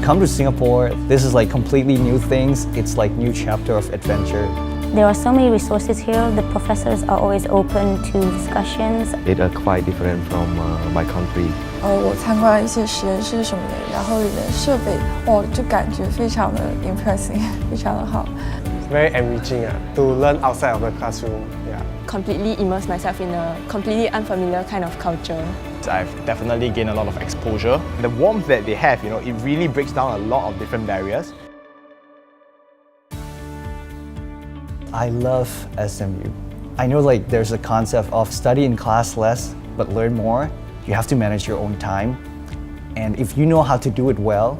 come to Singapore, this is like completely new things. It's like new chapter of adventure. There are so many resources here. The professors are always open to discussions. It is quite different from my country. 我参观了一些实验室什么的，然后里面设备，就感觉非常的 impressive， 非常的好。It's very enriching to learn outside of the classroom. Yeah. Completely immerse myself in a completely unfamiliar kind of culture. I've definitely gained a lot of exposure. The warmth that they have, it really breaks down a lot of different barriers. I love SMU. I know like there's a concept of study in class less, but learn more. You have to manage your own time. And if you know how to do it well,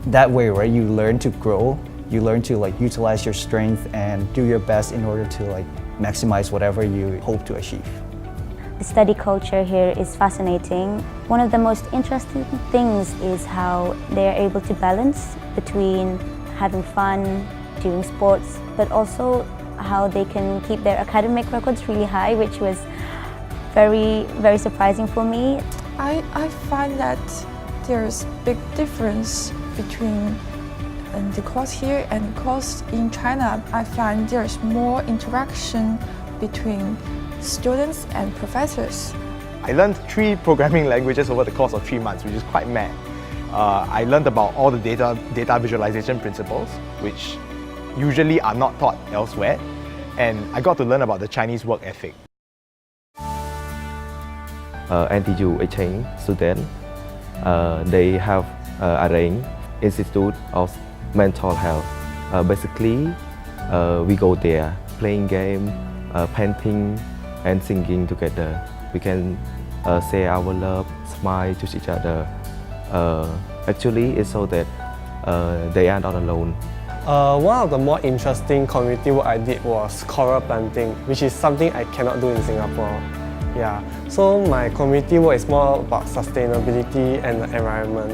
that way, right, you learn to grow, you learn to like utilize your strength and do your best in order to like maximize whatever you hope to achieve. The study culture here is fascinating. One of the most interesting things is how they're able to balance between having fun, doing sports, but also how they can keep their academic records really high, which was very, very surprising for me. I find that there's big difference between the course here and the course in China. I find there's more interaction between students and professors. I learned 3 programming languages over the course of 3 months, which is quite mad. I learned about all the data visualization principles, which usually are not taught elsewhere, and I got to learn about the Chinese work ethic. NTU exchange students, they have arranged Institute of Mental Health. Basically, we go there, playing game, painting, and singing together. We can say our love, smile to each other. Actually, it's so that they are not alone. One of the more interesting community work I did was coral planting, which is something I cannot do in Singapore. Yeah, so my community work is more about sustainability and the environment.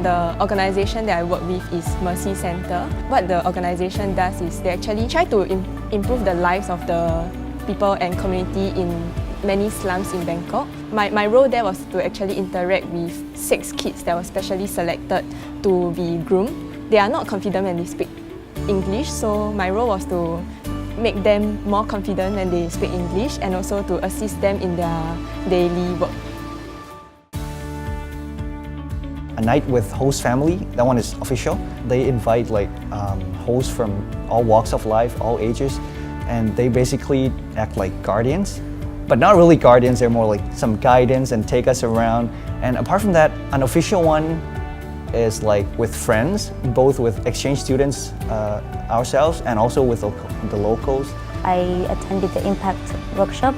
The organization that I work with is Mercy Center. What the organization does is they actually try to improve the lives of the people and community in many slums in Bangkok. My role there was to actually interact with 6 kids that were specially selected to be groomed. They are not confident when they speak English, so my role was to make them more confident when they speak English and also to assist them in their daily work. A night with host family, that one is official. They invite like hosts from all walks of life, all ages, and they basically act like guardians. But not really guardians, they're more like some guidance and take us around. And apart from that, an official one is like with friends, both with exchange students ourselves and also with the locals. I attended the Impact workshop.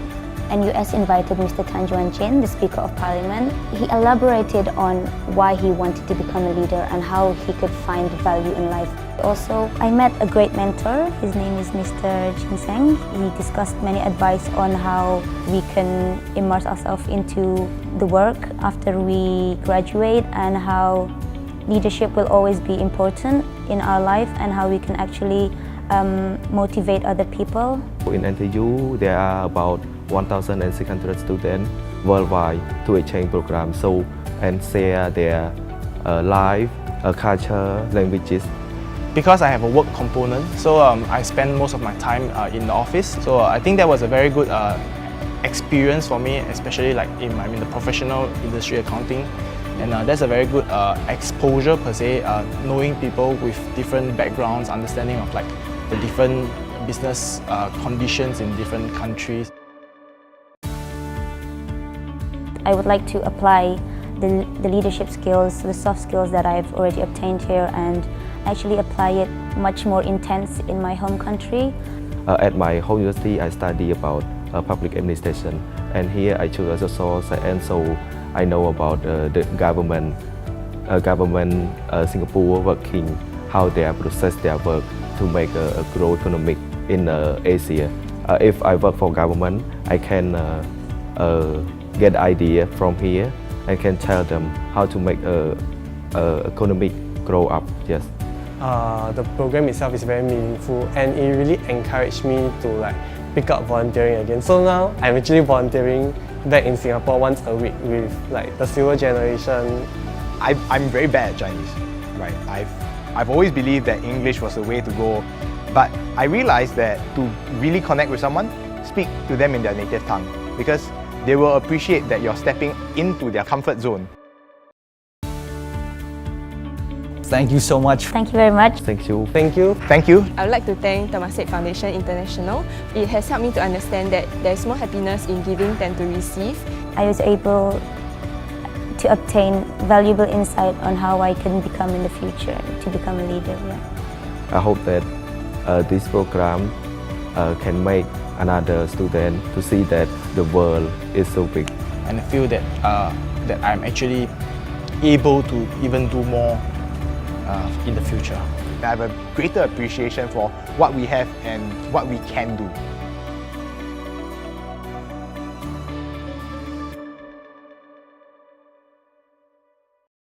NUS invited Mr. Tan Juan Chin, the Speaker of Parliament. He elaborated on why he wanted to become a leader and how he could find value in life. Also, I met a great mentor. His name is Mr. Chin Seng. He discussed many advice on how we can immerse ourselves into the work after we graduate and how leadership will always be important in our life and how we can actually motivate other people. In NTU, there are about 1,600 students worldwide to exchange programs and share their life, culture, languages. Because I have a work component, so I spend most of my time in the office. So I think that was a very good experience for me, especially like I'm in the professional industry accounting. And that's a very good exposure per se, knowing people with different backgrounds, understanding of like the different business conditions in different countries. I would like to apply the leadership skills, the soft skills that I've already obtained here and actually apply it much more intense in my home country. At my home university, I study about public administration, and here I choose as a source, and so I know about the government Singapore working, how they process their work to make a growth economic in Asia. If I work for government, I can get idea from here and can tell them how to make economic grow up. Yes. The program itself is very meaningful and it really encouraged me to like pick up volunteering again. So now I'm actually volunteering back in Singapore once a week with like the silver generation. I'm very bad at Chinese. right? I've always believed that English was the way to go, but I realized that to really connect with someone, speak to them in their native tongue, because they will appreciate that you're stepping into their comfort zone. Thank you so much. Thank you very much. Thank you. Thank you. Thank you. I would like to thank Temasek Foundation International. It has helped me to understand that there's more happiness in giving than to receive. I was able to obtain valuable insight on how I can become in the future, to become a leader. Yeah. I hope that this program can make another student to see that the world is so big. And I feel that, that I'm actually able to even do more in the future. I have a greater appreciation for what we have and what we can do.